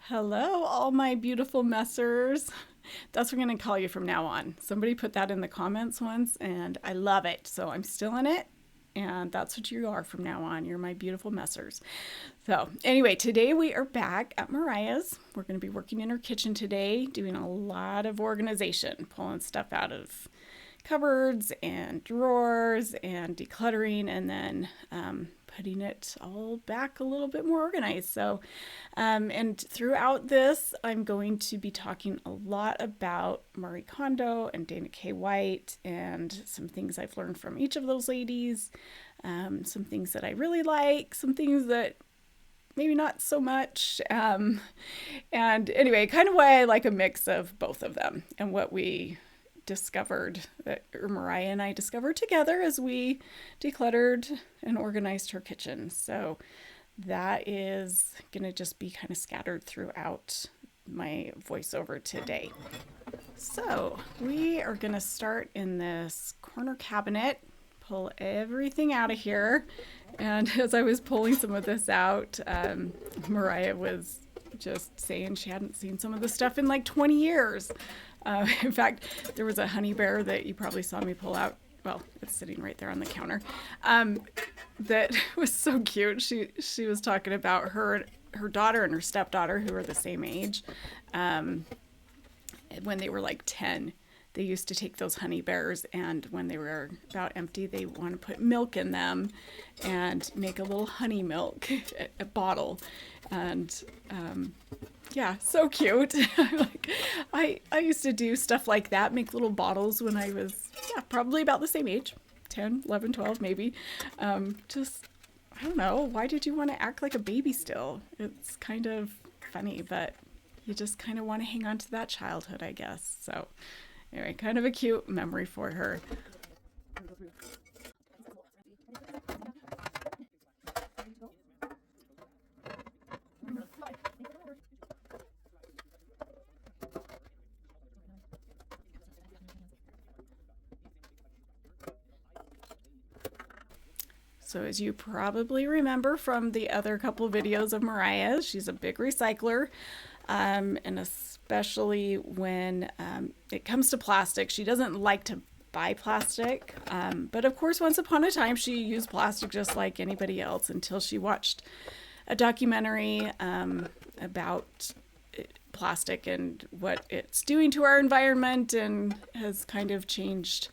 Hello, all my beautiful messers. That's what I'm going to call you from now on. Somebody put that in the comments once, and I love it. So I'm still in it, and that's what you are from now on. You're my beautiful messers. So, anyway, today we are back at Mariah's. We're going to be working in her kitchen today, doing a lot of organization, pulling stuff out of cupboards and drawers and decluttering, and then putting it all back a little bit more organized. So, and throughout this, I'm going to be talking a lot about Marie Kondo and Dana K. White and some things I've learned from each of those ladies, some things that I really like, some things that maybe not so much. And anyway, kind of why I like a mix of both of them and what we discovered, that Mariah and I discovered together as we decluttered and organized her kitchen. So that is going to just be kind of scattered throughout my voiceover today. So we are going to start in this corner cabinet, pull everything out of here. And as I was pulling some of this out, Mariah was just saying she hadn't seen some of the stuff in like 20 years. In fact, there was a honey bear that you probably saw me pull out. Well, it's sitting right there on the counter. That was so cute. She was talking about her daughter and her stepdaughter, who are the same age. When they were like 10, they used to take those honey bears, and when they were about empty, they want to put milk in them and make a little honey milk a bottle. And yeah, so cute. I used to do stuff like that, make little bottles when I was, probably about the same age, 10, 11, 12 maybe. Just, I don't know, why did you want to act like a baby still? It's kind of funny, but you just kind of want to hang on to that childhood, I guess. So anyway, kind of a cute memory for her. So as you probably remember from the other couple videos of Mariah's, she's a big recycler, and especially when it comes to plastic. She doesn't like to buy plastic, but of course once upon a time she used plastic just like anybody else until she watched a documentary about plastic and what it's doing to our environment, and has kind of changed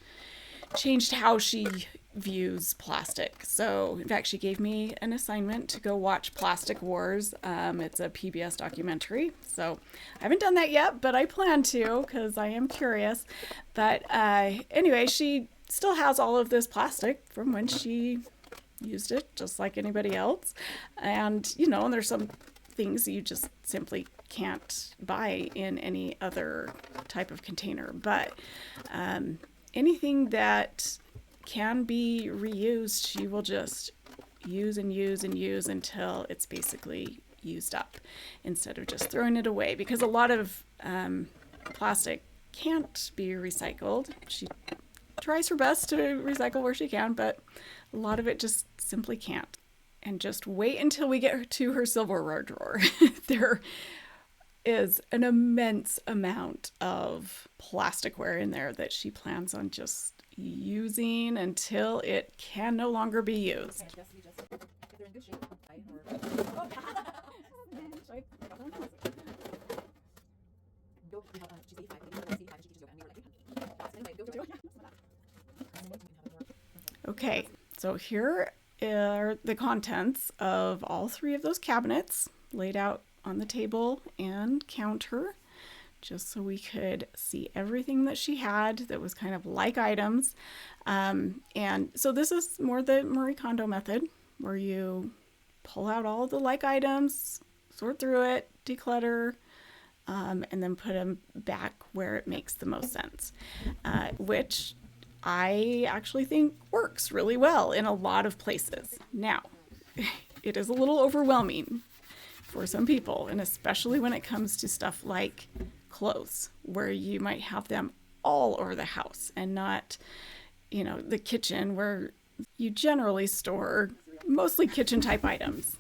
how she views plastic. So in fact, she gave me an assignment to go watch Plastic Wars. It's a PBS documentary. So I haven't done that yet, but I plan to because I am curious. But anyway, she still has all of this plastic from when she used it just like anybody else. And, and there's some things that you just simply can't buy in any other type of container. But anything that can be reused, she will just use and use and use until it's basically used up, instead of just throwing it away, because a lot of plastic can't be recycled. She tries her best to recycle where she can, but a lot of it just simply can't. And just wait until we get to her silverware drawer. There is an immense amount of plasticware in there that she plans on just using until it can no longer be used. Okay, so here are the contents of all three of those cabinets laid out on the table and counter, just so we could see everything that she had that was kind of like items. And so this is more the Marie Kondo method, where you pull out all the like items, sort through it, declutter, and then put them back where it makes the most sense, which I actually think works really well in a lot of places. Now, it is a little overwhelming for some people, and especially when it comes to stuff like clothes, where you might have them all over the house and not, the kitchen, where you generally store mostly kitchen type items.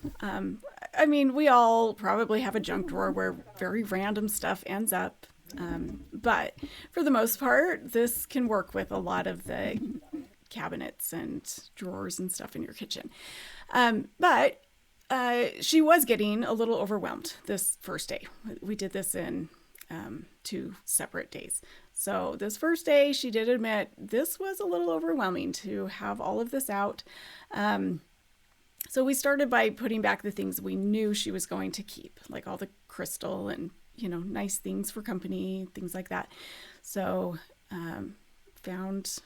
I mean, we all probably have a junk drawer where very random stuff ends up. But for the most part, this can work with a lot of the cabinets and drawers and stuff in your kitchen. But she was getting a little overwhelmed this first day. We did this in 2 separate days. So this first day, she did admit this was a little overwhelming to have all of this out. So we started by putting back the things we knew she was going to keep, like all the crystal and, nice things for company, things like that. So found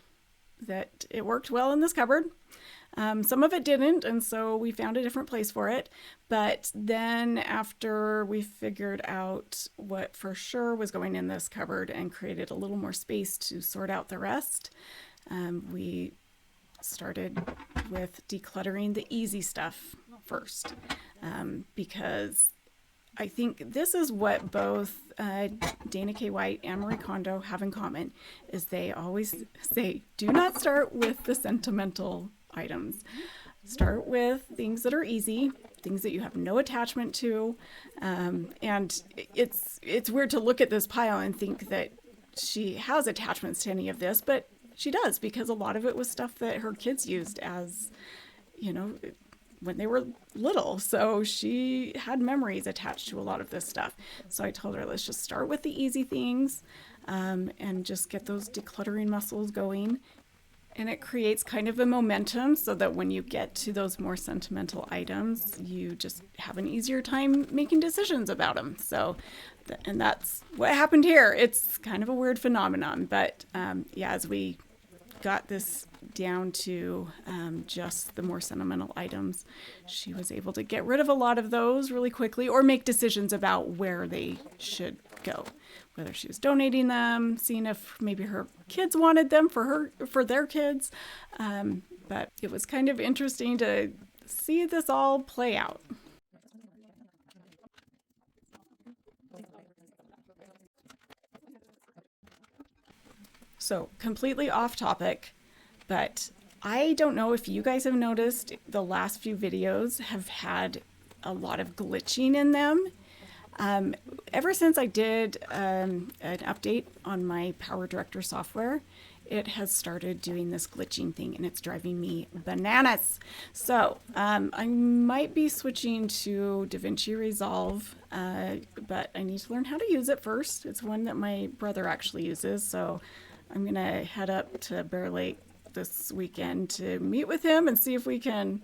that it worked well in this cupboard. Some of it didn't, and so we found a different place for it. But then after we figured out what for sure was going in this cupboard and created a little more space to sort out the rest, we started with decluttering the easy stuff first, because I think this is what both Dana K. White and Marie Kondo have in common, is they always say, do not start with the sentimental items. Start with things that are easy, things that you have no attachment to. And it's weird to look at this pile and think that she has attachments to any of this, but she does, because a lot of it was stuff that her kids used as, when they were little. So she had memories attached to a lot of this stuff. So I told her, let's just start with the easy things, and just get those decluttering muscles going. And it creates kind of a momentum so that when you get to those more sentimental items, you just have an easier time making decisions about them. So, and that's what happened here. It's kind of a weird phenomenon, but as we got this down to just the more sentimental items, she was able to get rid of a lot of those really quickly, or make decisions about where they should go, whether she was donating them, seeing if maybe her kids wanted them for their kids. But it was kind of interesting to see this all play out. So completely off topic, but I don't know if you guys have noticed, the last few videos have had a lot of glitching in them. Ever since I did an update on my Power Director software, it has started doing this glitching thing, and it's driving me bananas. So I might be switching to DaVinci Resolve, but I need to learn how to use it first. It's one that my brother actually uses, so I'm going to head up to Bear Lake this weekend to meet with him and see if we can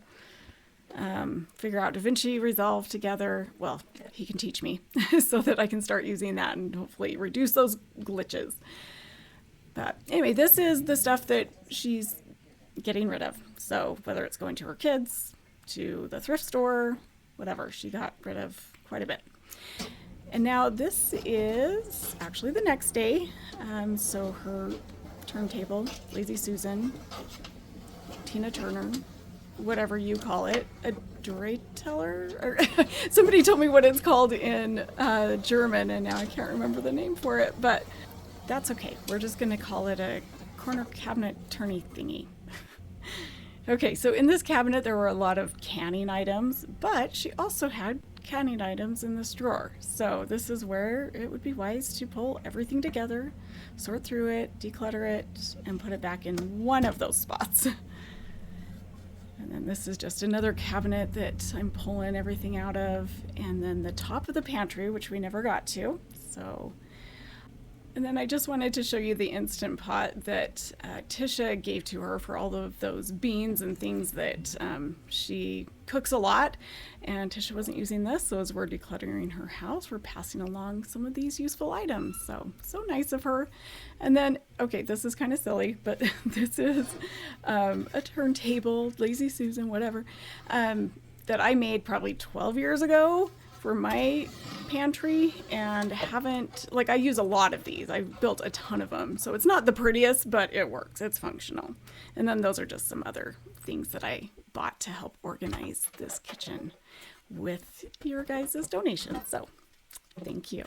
figure out DaVinci Resolve together. Well, he can teach me so that I can start using that and hopefully reduce those glitches. But anyway, this is the stuff that she's getting rid of. So whether it's going to her kids, to the thrift store, whatever, she got rid of quite a bit. And now this is actually the next day. So her turntable, Lazy Susan, Tina Turner, whatever you call it, a Drehteller, or somebody told me what it's called in German, and now I can't remember the name for it, but that's okay. We're just going to call it a corner cabinet turny thingy. Okay, so in this cabinet there were a lot of canning items, but she also had canning items in this drawer. So this is where it would be wise to pull everything together, sort through it, declutter it, and put it back in one of those spots. And then this is just another cabinet that I'm pulling everything out of. And then the top of the pantry, which we never got to. And then I just wanted to show you the Instant Pot that Tisha gave to her for all of those beans and things that she cooks a lot. And Tisha wasn't using this, so as we're decluttering her house, we're passing along some of these useful items. So nice of her. And then, okay, this is kind of silly, but this is a turntable, Lazy Susan, whatever, that I made probably 12 years ago for my pantry, and I use a lot of these. I've built a ton of them. So it's not the prettiest, but it works. It's functional. And then those are just some other things that I bought to help organize this kitchen with your guys' donations. So thank you.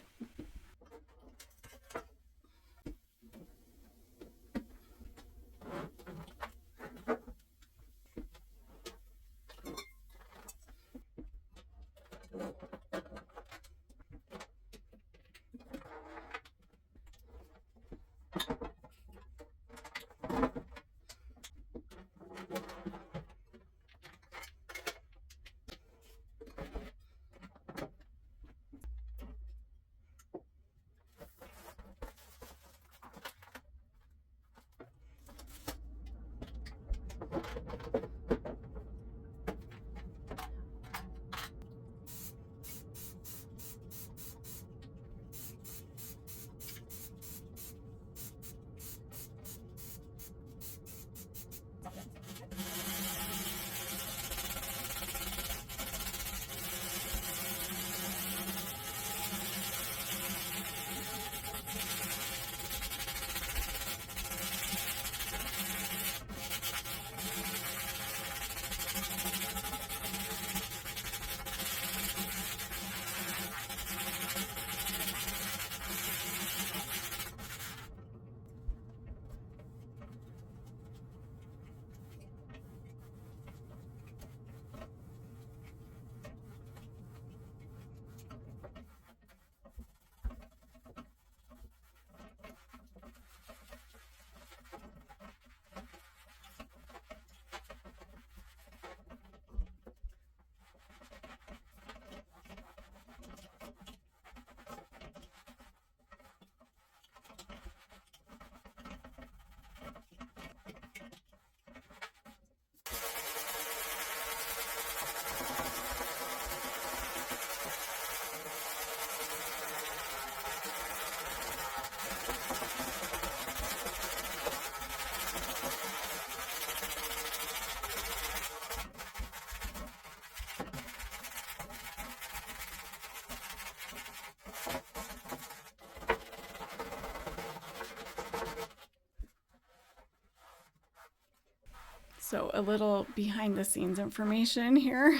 So a little behind the scenes information here.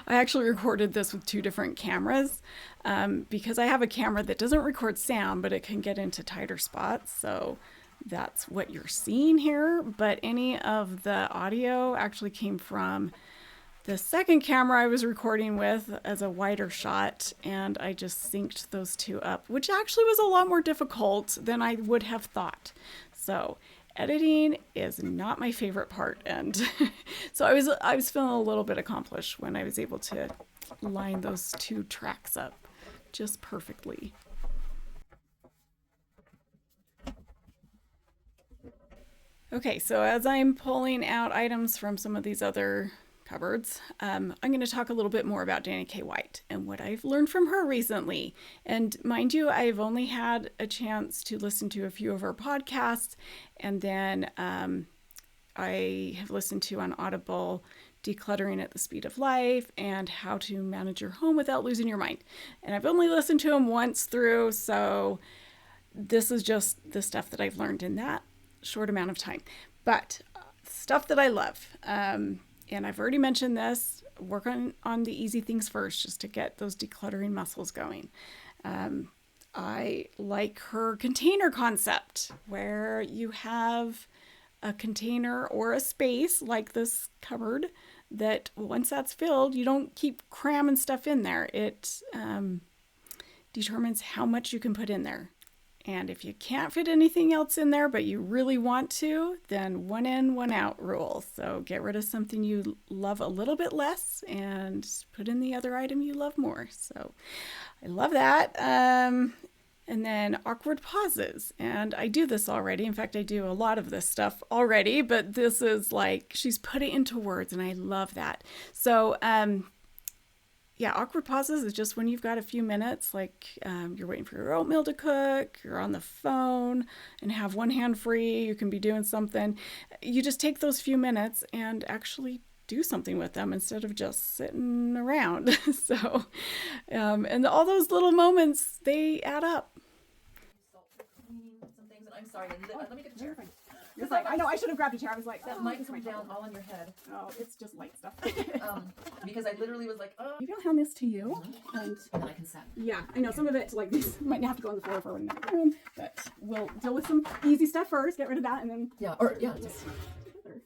I actually recorded this with 2 different cameras because I have a camera that doesn't record sound, but it can get into tighter spots. So that's what you're seeing here. But any of the audio actually came from the second camera I was recording with as a wider shot, and I just synced those 2 up, which actually was a lot more difficult than I would have thought. So editing is not my favorite part, and so I was feeling a little bit accomplished when I was able to line those 2 tracks up just perfectly. Okay, so as I'm pulling out items from some of these other cupboards, I'm going to talk a little bit more about Danny K. White and what I've learned from her recently. And mind you, I've only had a chance to listen to a few of her podcasts, and then I have listened to on Audible Decluttering at the Speed of Life and How to Manage Your Home Without Losing Your Mind. And I've only listened to them once through, so this is just the stuff that I've learned in that short amount of time. But stuff that I love. And I've already mentioned this, work on the easy things first, just to get those decluttering muscles going. I like her container concept, where you have a container or a space like this cupboard that once that's filled, you don't keep cramming stuff in there. It determines how much you can put in there. And if you can't fit anything else in there, but you really want to, then 1 in, 1 out rule. So get rid of something you love a little bit less and put in the other item you love more. So I love that. And then awkward pauses. And I do this already. In fact, I do a lot of this stuff already, but this is like, she's put it into words, and I love that. So, yeah, awkward pauses is just when you've got a few minutes, like you're waiting for your oatmeal to cook, you're on the phone and have one hand free, you can be doing something. You just take those few minutes and actually do something with them instead of just sitting around. So, and all those little moments, they add up. Some things, and I'm sorry, let me get the chair. It's like, I know I should have grabbed a chair. I was like, That might come down all on your head. Oh, it's just light stuff. Because I literally was like, oh. Maybe I'll hand this to you. And then I can set. yeah, I know some of it, like this, might have to go on the floor for when I'm home, but we'll deal with some easy stuff first, get rid of that, and then Just together.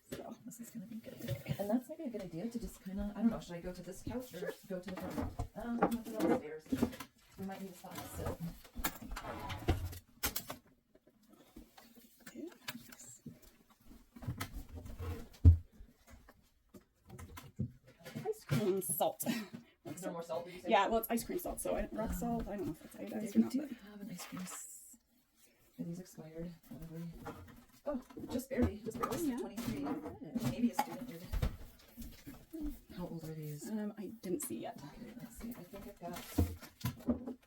So this is gonna be good. And that's maybe a good idea to just kind of, I don't know, should I go to this couch or go to the front? I'm gonna put it upstairs. We might need a spot to sit. salt. Is there more salt, did you say? Yeah, well, it's ice cream salt, so rock salt. I don't know if it's iodized or We not. do But... have an ice cream. Are these expired? Probably. Oh, just barely. Just barely. Yeah. 23. Maybe a student did. How old are these? I didn't see yet. Okay, let's see. I think I've got.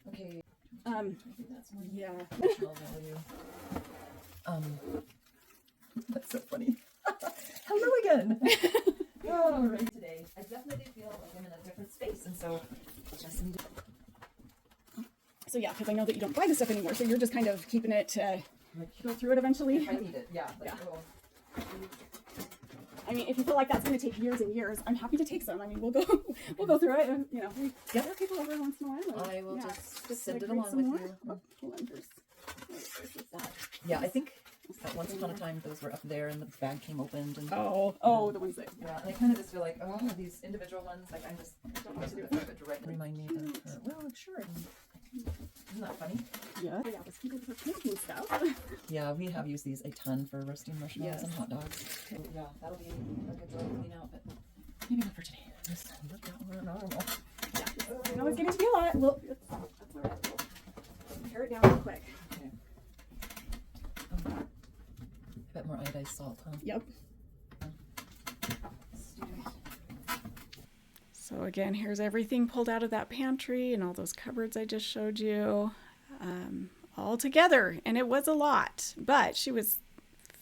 Okay. I think that's one. Yeah. Nutritional value. That's so funny. Hello again. Oh, right today. I definitely feel like I'm in a different space, and so I just need to. So yeah, because I know that you don't buy this stuff anymore, so you're just kind of keeping it to go through it eventually. If I need it, yeah. Like, Yeah. Oh. I mean, if you feel like that's going to take years and years, I'm happy to take some. I mean, we'll go through it, and we gather people over once in a while. And, I will just send it read along some with more. you. Oh, hold on, there's that. Yeah, I think that once upon a time those were up there and the bag came opened and Oh, the ones that. yeah, and I kind of just feel like, oh, these individual ones, like I don't know what to do with them, but directly remind me of her. Well, sure. Isn't that funny? Yeah, let's keep it for camping stuff. Yeah, we have used these a ton for roasting marshmallows Yes. and hot dogs. So, yeah, that'll be a good job to clean out, but maybe not for today. Just look that one. I don't know. I know it's getting to be a lot. Well, that's all right. We'll pare it down real quick. Okay. A bit more iodized salt, huh? Yep. So again, here's everything pulled out of that pantry and all those cupboards I just showed you, all together. And it was a lot, but she was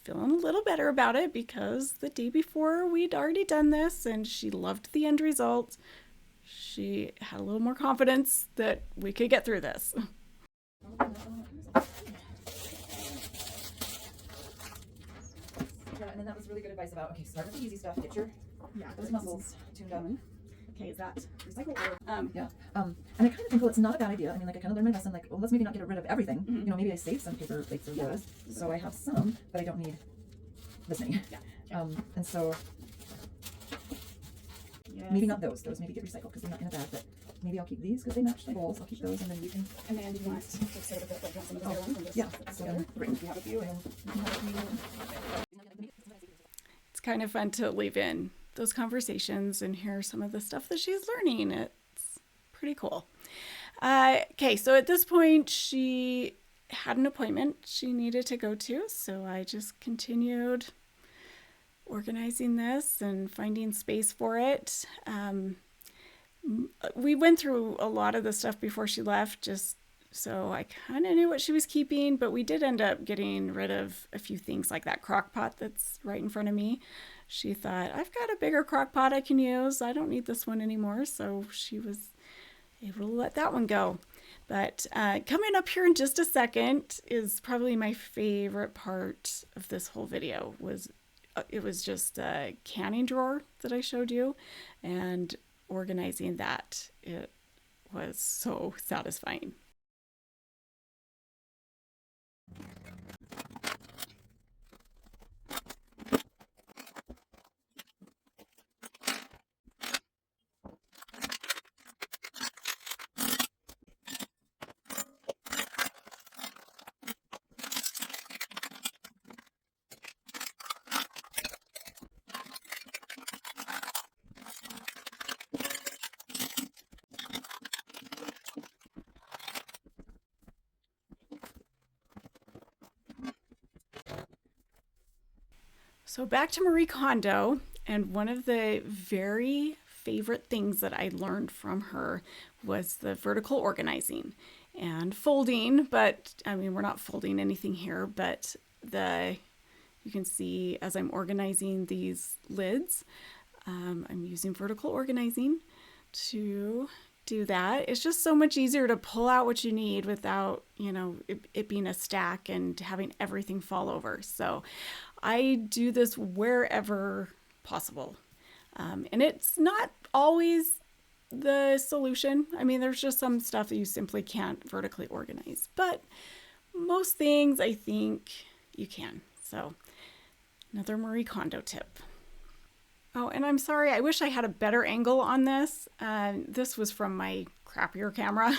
feeling a little better about it because the day before we'd already done this and she loved the end result. She had a little more confidence that we could get through this. Yeah, and then that was really good advice about, okay, start with the easy stuff, get your those muscles tuned up. Okay, is that recycle or Yeah. And I kind of think, well, it's not a bad idea. I mean, like, I kind of learned my lesson, like, well, let's maybe not get rid of everything. You know, maybe I save some paper plates or those. So I have some, but I don't need this many. Yeah. And so yes. maybe not those. Those maybe get recycled because they're not in a bag, but maybe I'll keep these because they match the bowls. I'll keep those and then you can. And then you want to just sort of like some of the other ones and just Yeah. put this So together. then we have a few and you can have a few. It's kind of fun to leave in those conversations and hear some of the stuff that she's learning. It's pretty cool. Okay, so at this point, she had an appointment she needed to go to, so I just continued organizing this and finding space for it. We went through a lot of the stuff before she left, just so I kind of knew what she was keeping, but we did end up getting rid of a few things like that crock pot that's right in front of me. She thought, I've got a bigger crock pot I can use. I don't need this one anymore. So she was able to let that one go. But coming up here in just a second is probably my favorite part of this whole video. It was just a canning drawer that I showed you and organizing that. It was so satisfying. So back to Marie Kondo, and one of the very favorite things that I learned from her was the vertical organizing and folding, but I mean, we're not folding anything here, but you can see as I'm organizing these lids, I'm using vertical organizing to do that. It's just so much easier to pull out what you need without, it being a stack and having everything fall over. So I do this wherever possible. And it's not always the solution. I mean, there's just some stuff that you simply can't vertically organize, but most things I think you can. So another Marie Kondo tip. Oh, and I'm sorry, I wish I had a better angle on this. This was from my crappier camera,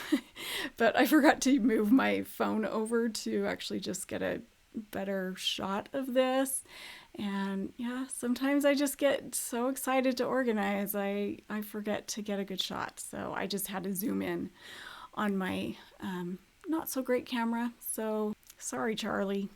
but I forgot to move my phone over to actually just get a better shot of this. And yeah, sometimes I just get so excited to organize, I forget to get a good shot. So I just had to zoom in on my not so great camera. So sorry, Charlie.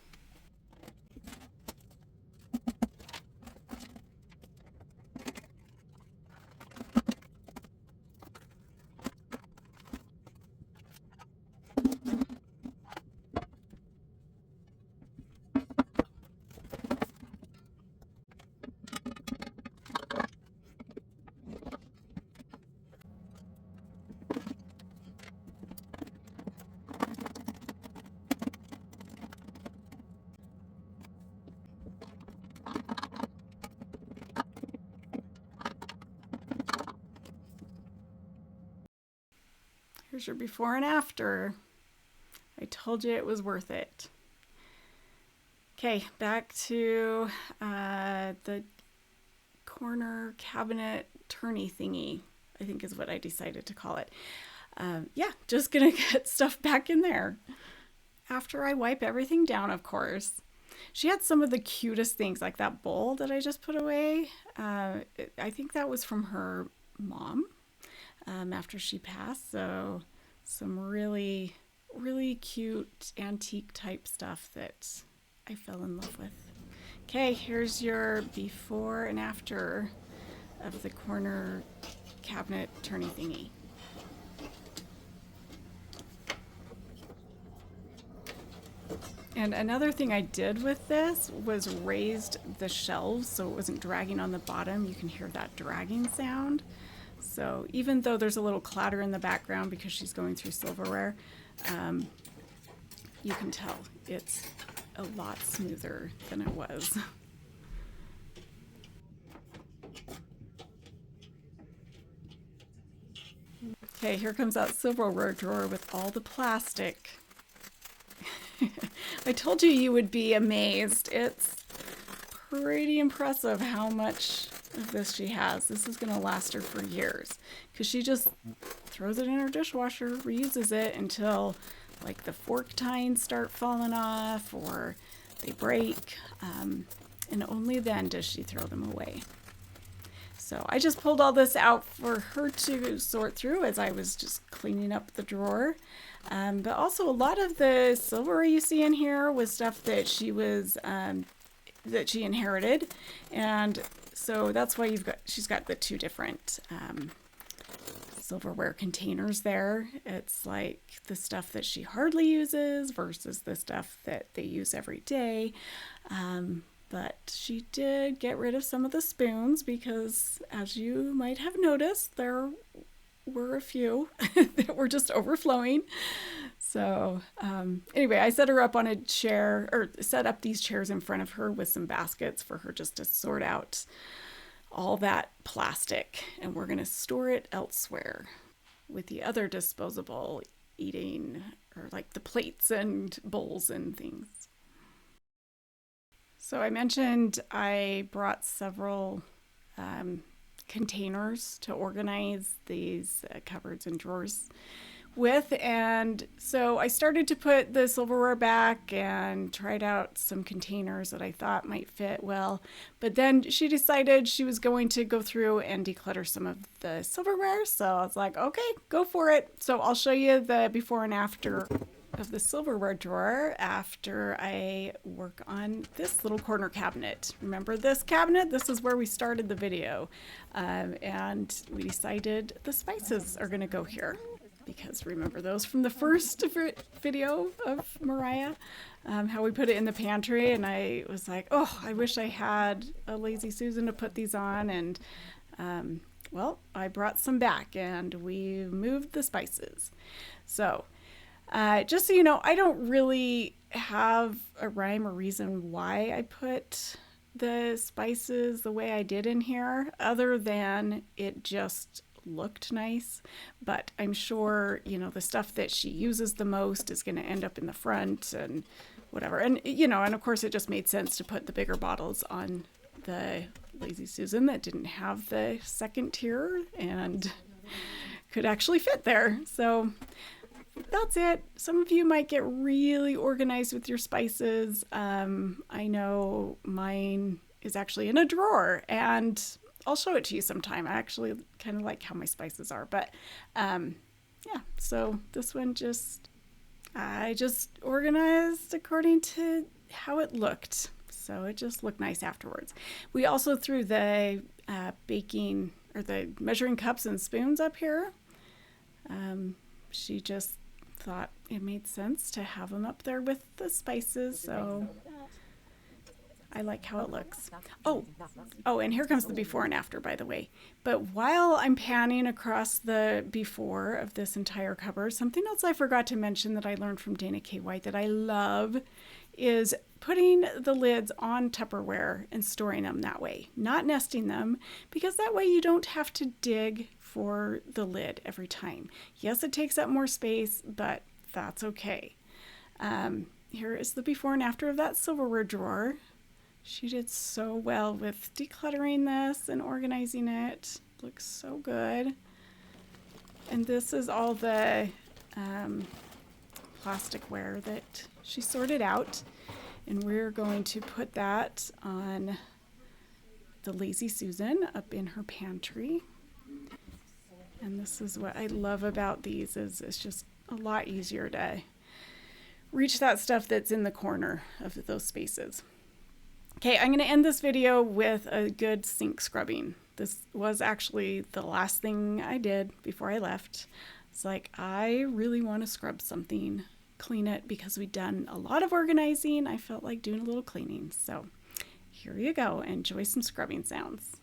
Here's your before and after. I told you it was worth it. Okay, back to the corner cabinet tourney thingy, I think is what I decided to call it. Yeah, just gonna get stuff back in there. After I wipe everything down, of course. She had some of the cutest things, like that bowl that I just put away. I think that was from her mom after she passed. So some really, really cute antique type stuff that I fell in love with. Okay, here's your before and after of the corner cabinet tourney thingy. And another thing I did with this was raised the shelves so it wasn't dragging on the bottom. You can hear that dragging sound. So even though there's a little clatter in the background because she's going through silverware, you can tell it's a lot smoother than it was. Okay, here comes that silverware drawer with all the plastic. I told you you would be amazed. It's pretty impressive how much of this she has. This is going to last her for years because she just throws it in her dishwasher, reuses it until like the fork tines start falling off or they break, and only then does she throw them away. So I just pulled all this out for her to sort through as I was just cleaning up the drawer. But also a lot of the silverware you see in here was stuff that she was that she inherited, and so that's why she's got the two different silverware containers there. It's like the stuff that she hardly uses versus the stuff that they use every day. But she did get rid of some of the spoons because, as you might have noticed, there were a few that were just overflowing. So anyway, I set her up on a chair, or set up these chairs in front of her with some baskets for her just to sort out all that plastic. And we're going to store it elsewhere with the other disposable eating, or like the plates and bowls and things. So I mentioned I brought several containers to organize these cupboards and drawers with, and so I started to put the silverware back and tried out some containers that I thought might fit well, but then she decided she was going to go through and declutter some of the silverware, so I was like, okay, go for it. So I'll show you the before and after of the silverware drawer after I work on this little corner cabinet. Remember this cabinet? This is where we started the video. And we decided the spices are gonna go here because remember those from the first video of Mariah, how we put it in the pantry, and I was like, oh, I wish I had a Lazy Susan to put these on, and well, I brought some back and we moved the spices. So just so you know, I don't really have a rhyme or reason why I put the spices the way I did in here, other than it just looked nice. But I'm sure, you know, the stuff that she uses the most is going to end up in the front and whatever. And, you know, and of course it just made sense to put the bigger bottles on the Lazy Susan that didn't have the second tier and could actually fit there. So that's it. Some of you might get really organized with your spices. I know mine is actually in a drawer, and I'll show it to you sometime. I actually kind of like how my spices are, but yeah, so this one I just organized according to how it looked. So it just looked nice afterwards. We also threw the baking or the measuring cups and spoons up here. She just thought it made sense to have them up there with the spices. So I like how it looks. Oh, and here comes the before and after, by the way. But while I'm panning across the before of this entire cover, something else I forgot to mention that I learned from Dana K. White that I love is putting the lids on Tupperware and storing them that way, not nesting them, because that way you don't have to dig for the lid every time. Yes, it takes up more space, but that's okay. Here is the before and after of that silverware drawer. She did so well with decluttering this and organizing it. Looks so good. And this is all the plasticware that she sorted out. And we're going to put that on the Lazy Susan up in her pantry. And this is what I love about these is it's just a lot easier to reach that stuff that's in the corner of those spaces. Okay, I'm going to end this video with a good sink scrubbing. This was actually the last thing I did before I left. It's like, I really want to scrub something, clean it, because we've done a lot of organizing. I felt like doing a little cleaning. So here you go. Enjoy some scrubbing sounds.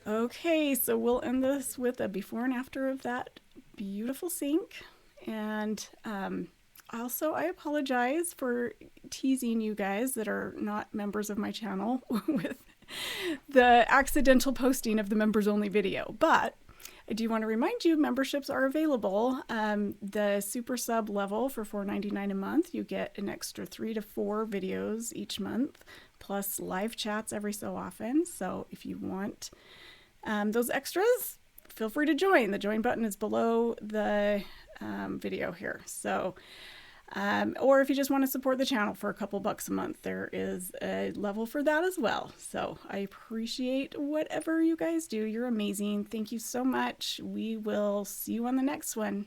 Okay, so we'll end this with a before and after of that beautiful sink. And also, I apologize for teasing you guys that are not members of my channel with the accidental posting of the members only video. But I do want to remind you, memberships are available. The super sub level for $4.99 a month, you get an extra 3 to 4 videos each month, plus live chats every so often. So if you want those extras, feel free to join. The join button is below the video here. So, or if you just want to support the channel for a couple bucks a month, there is a level for that as well. So I appreciate whatever you guys do. You're amazing. Thank you so much. We will see you on the next one.